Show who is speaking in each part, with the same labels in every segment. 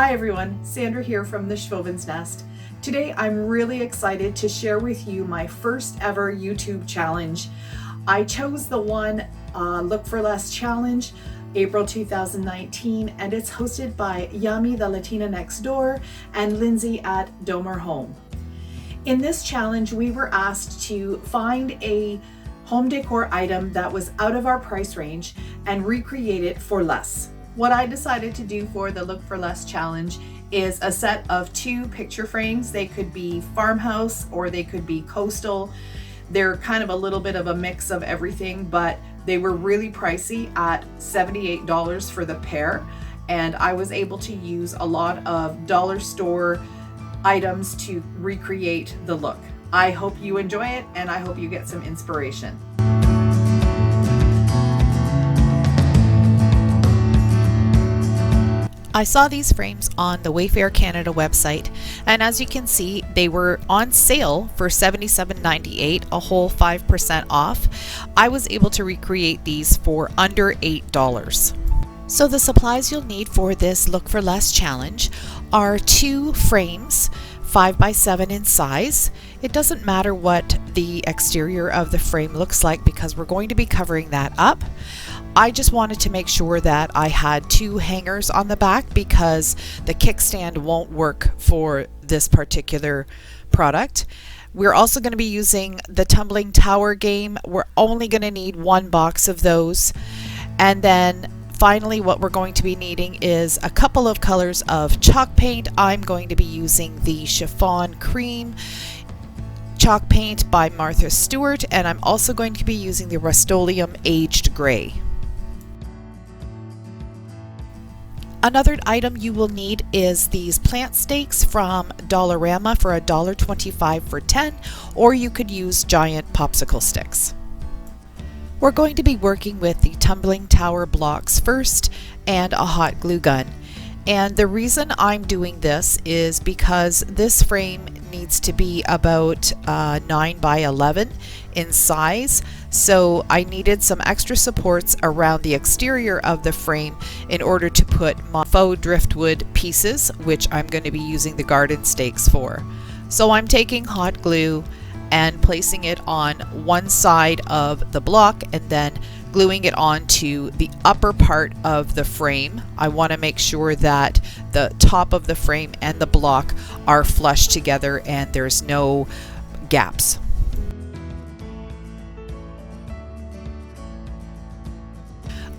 Speaker 1: Hi everyone, Sandra here from the Schwoven's Nest. Today I'm really excited to share with you my first ever YouTube challenge. I chose the one Look for Less challenge, April 2019, and it's hosted by Yami, the Latina next door, and Lindsey at Domer Home. In this challenge, we were asked to find a home decor item that was out of our price range and recreate it for less. What I decided to do for the Look for Less challenge is a set of 2 picture frames. They could be farmhouse or they could be coastal. They're kind of a little bit of a mix of everything, but they were really pricey at $78 for the pair. And I was able to use a lot of dollar store items to recreate the look. I hope you enjoy it and I hope you get some inspiration.
Speaker 2: I saw these frames on the Wayfair Canada website, and as you can see, they were on sale for $77.98, a whole 5% off. I was able to recreate these for under $8. So the supplies you'll need for this Look for Less challenge are 2 frames, 5x7 in size. It doesn't matter what the exterior of the frame looks like because we're going to be covering that up. I just wanted to make sure that I had 2 hangers on the back because the kickstand won't work for this particular product. We're also going to be using the tumbling tower game. We're only going to need 1 box of those. And then finally, what we're going to be needing is a couple of colors of chalk paint. I'm going to be using the Chiffon Cream chalk paint by Martha Stewart, and I'm also going to be using the Rust-Oleum Aged Gray. Another item you will need is these plant stakes from Dollarama for $1.25 for 10, or you could use giant popsicle sticks. We're going to be working with the tumbling tower blocks first and a hot glue gun. And the reason I'm doing this is because this frame needs to be about 9 by 11 in size. So I needed some extra supports around the exterior of the frame in order to put my faux driftwood pieces, which I'm going to be using the garden stakes for. So I'm taking hot glue and placing it on one side of the block and then gluing it onto the upper part of the frame. I want to make sure that the top of the frame and the block are flush together and there's no gaps.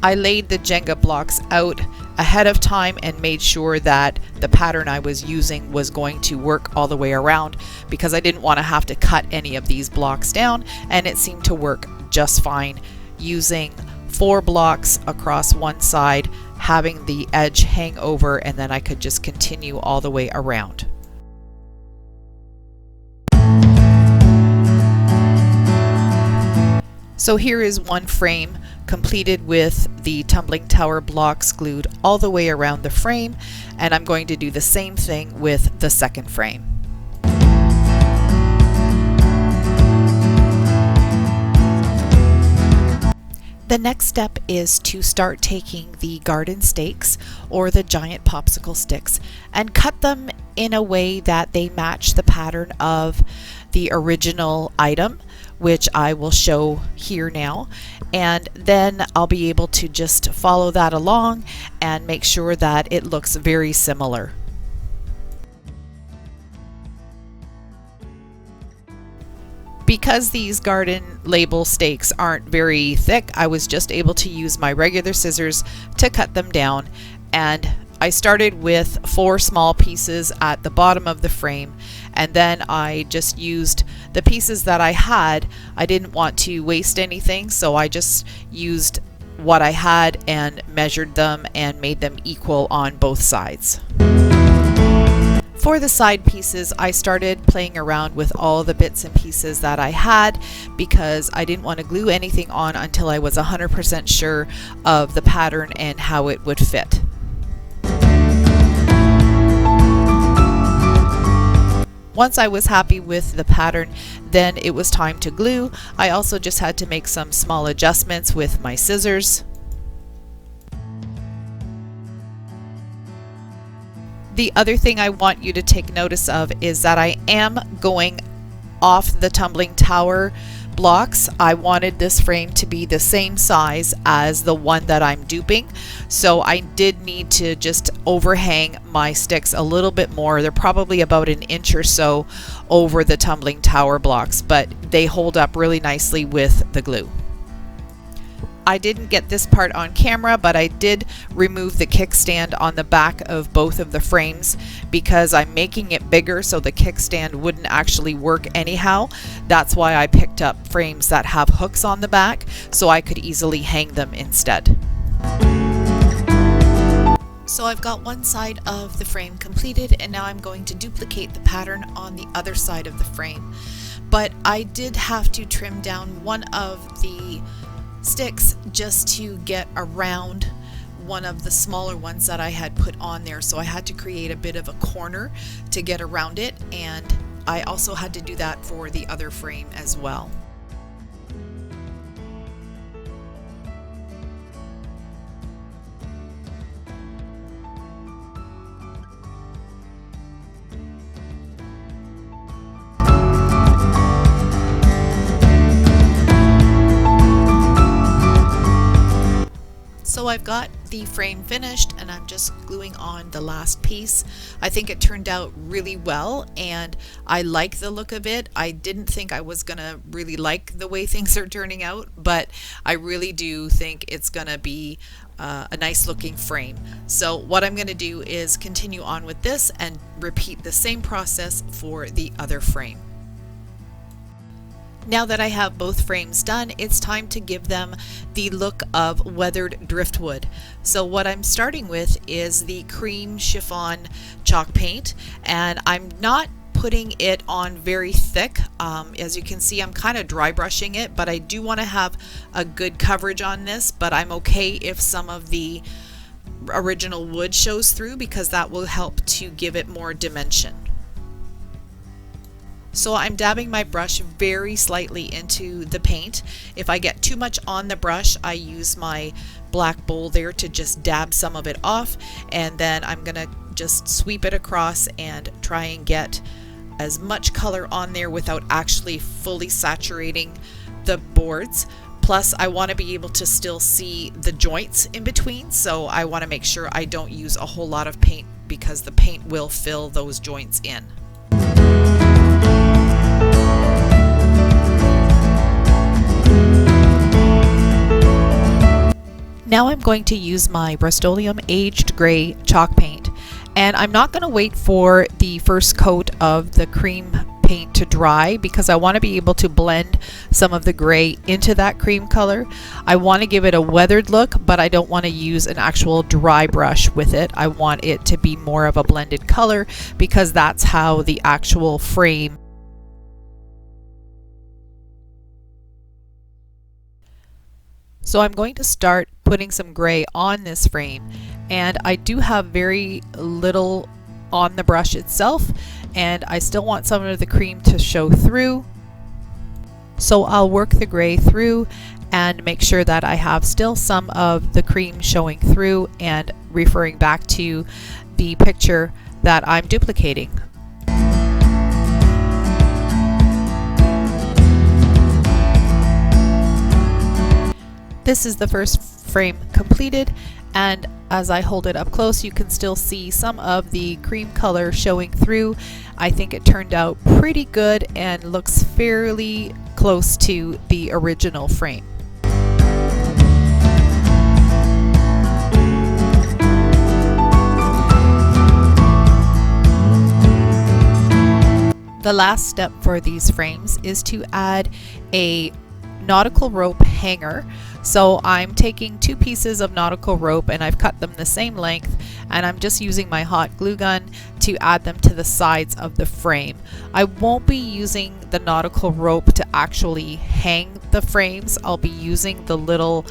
Speaker 2: I laid the Jenga blocks out ahead of time and made sure that the pattern I was using was going to work all the way around because I didn't want to have to cut any of these blocks down, and it seemed to work just fine using 4 blocks across one side, having the edge hang over, and then I could just continue all the way around. So here is one frame completed with the tumbling tower blocks glued all the way around the frame, and I'm going to do the same thing with the second frame. The next step is to start taking the garden stakes or the giant popsicle sticks and cut them in a way that they match the pattern of the original item, which I will show here now, and then I'll be able to just follow that along and make sure that it looks very similar. Because these garden label stakes aren't very thick, I was just able to use my regular scissors to cut them down, and I started with 4 small pieces at the bottom of the frame, and then I just used the pieces that I had. I didn't want to waste anything, so I just used what I had and measured them and made them equal on both sides. For the side pieces, I started playing around with all the bits and pieces that I had because I didn't want to glue anything on until I was 100% sure of the pattern and how it would fit. Once I was happy with the pattern, then it was time to glue. I also just had to make some small adjustments with my scissors. The other thing I want you to take notice of is that I am going off the tumbling tower blocks. I wanted this frame to be the same size as the one that I'm duping, so I did need to just overhang my sticks a little bit more. They're probably about an inch or so over the tumbling tower blocks, but they hold up really nicely with the glue. I didn't get this part on camera, but I did remove the kickstand on the back of both of the frames because I'm making it bigger so the kickstand wouldn't actually work anyhow. That's why I picked up frames that have hooks on the back so I could easily hang them instead. So I've got one side of the frame completed, and now I'm going to duplicate the pattern on the other side of the frame. But I did have to trim down one of the sticks just to get around one of the smaller ones that I had put on there, so I had to create a bit of a corner to get around it, and I also had to do that for the other frame as well. So I've got the frame finished and I'm just gluing on the last piece. I think it turned out really well and I like the look of it. I didn't think I was gonna really like the way things are turning out, but I really do think it's gonna be a nice looking frame. So what I'm gonna do is continue on with this and repeat the same process for the other frame. Now that I have both frames done, it's time to give them the look of weathered driftwood. So what I'm starting with is the cream chiffon chalk paint, and I'm not putting it on very thick. As you can see, I'm kind of dry brushing it, but I do want to have a good coverage on this, but I'm okay if some of the original wood shows through because that will help to give it more dimension. So I'm dabbing my brush very slightly into the paint. If I get too much on the brush, I use my black bowl there to just dab some of it off, and then I'm gonna just sweep it across and try and get as much color on there without actually fully saturating the boards. Plus I want to be able to still see the joints in between, so I want to make sure I don't use a whole lot of paint because the paint will fill those joints in. Now I'm going to use my Rust-Oleum Aged Gray chalk paint, and I'm not going to wait for the first coat of the cream paint to dry because I want to be able to blend some of the gray into that cream color. I want to give it a weathered look, but I don't want to use an actual dry brush with it. I want it to be more of a blended color because that's how the actual frame . So I'm going to start putting some gray on this frame, and I do have very little on the brush itself, and I still want some of the cream to show through. So I'll work the gray through and make sure that I have still some of the cream showing through and referring back to the picture that I'm duplicating. This is the first frame completed, and as I hold it up close you can still see some of the cream color showing through. I think it turned out pretty good and looks fairly close to the original frame. The last step for these frames is to add a nautical rope hanger. So I'm taking 2 pieces of nautical rope and I've cut them the same length, and I'm just using my hot glue gun to add them to the sides of the frame. I won't be using the nautical rope to actually hang the frames. I'll be using the little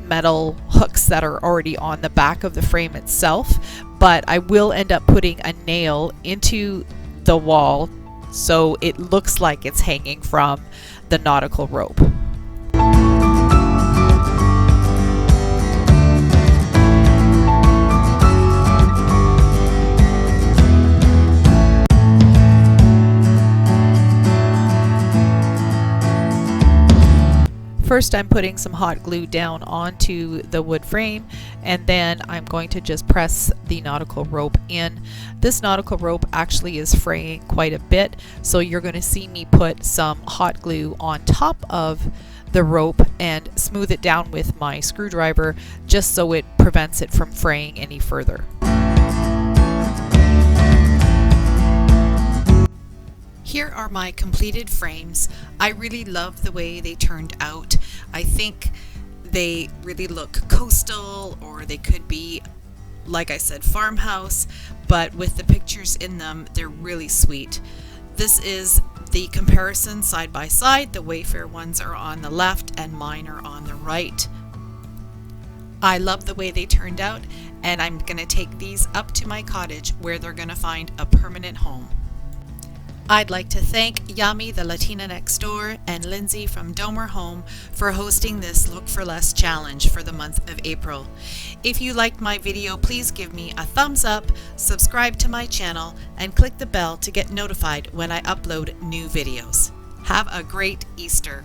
Speaker 2: metal hooks that are already on the back of the frame itself, but I will end up putting a nail into the wall so it looks like it's hanging from the nautical rope. First, I'm putting some hot glue down onto the wood frame, and then I'm going to just press the nautical rope in. This nautical rope actually is fraying quite a bit, so you're going to see me put some hot glue on top of the rope and smooth it down with my screwdriver just so it prevents it from fraying any further. Here are my completed frames. I really love the way they turned out. I think they really look coastal, or they could be, like I said, farmhouse, but with the pictures in them, they're really sweet. This is the comparison side by side. The Wayfair ones are on the left and mine are on the right. I love the way they turned out, and I'm going to take these up to my cottage where they're going to find a permanent home. I'd like to thank Yami, the Latina next door, and Lindsey from Domer Home for hosting this Look for Less challenge for the month of April. If you liked my video, please give me a thumbs up, subscribe to my channel, and click the bell to get notified when I upload new videos. Have a great Easter!